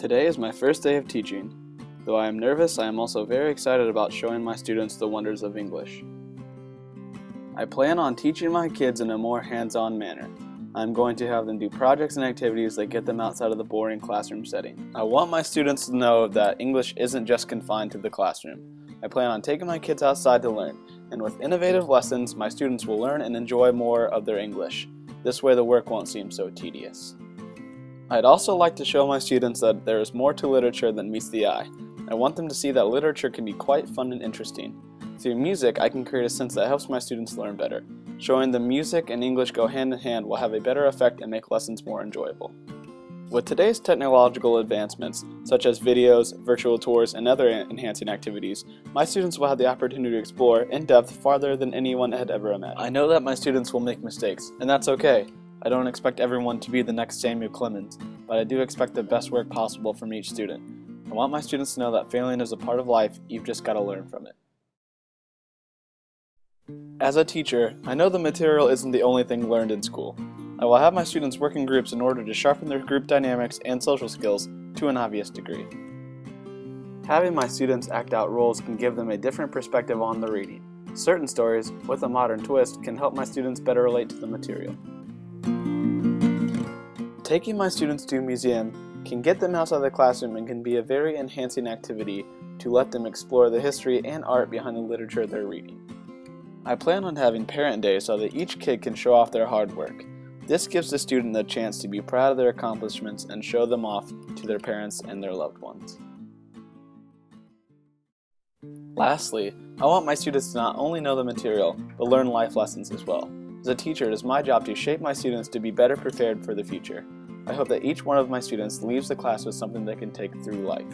Today is my first day of teaching. Though I am nervous, I am also very excited about showing my students the wonders of English. I plan on teaching my kids in a more hands-on manner. I'm going to have them do projects and activities that get them outside of the boring classroom setting. I want my students to know that English isn't just confined to the classroom. I plan on taking my kids outside to learn, and with innovative lessons, my students will learn and enjoy more of their English. This way the work won't seem so tedious. I'd also like to show my students that there is more to literature than meets the eye. I want them to see that literature can be quite fun and interesting. Through music, I can create a sense that helps my students learn better. Showing them music and English go hand in hand will have a better effect and make lessons more enjoyable. With today's technological advancements, such as videos, virtual tours, and other enhancing activities, my students will have the opportunity to explore in depth farther than anyone had ever imagined. I know that my students will make mistakes, and that's okay. I don't expect everyone to be the next Samuel Clemens, but I do expect the best work possible from each student. I want my students to know that failing is a part of life, you've just got to learn from it. As a teacher, I know the material isn't the only thing learned in school. I will have my students work in groups in order to sharpen their group dynamics and social skills to an obvious degree. Having my students act out roles can give them a different perspective on the reading. Certain stories, with a modern twist, can help my students better relate to the material. Taking my students to a museum can get them outside the classroom and can be a very enhancing activity to let them explore the history and art behind the literature they're reading. I plan on having parent day so that each kid can show off their hard work. This gives the student the chance to be proud of their accomplishments and show them off to their parents and their loved ones. Lastly, I want my students to not only know the material, but learn life lessons as well. As a teacher, it is my job to shape my students to be better prepared for the future. I hope that each one of my students leaves the class with something they can take through life.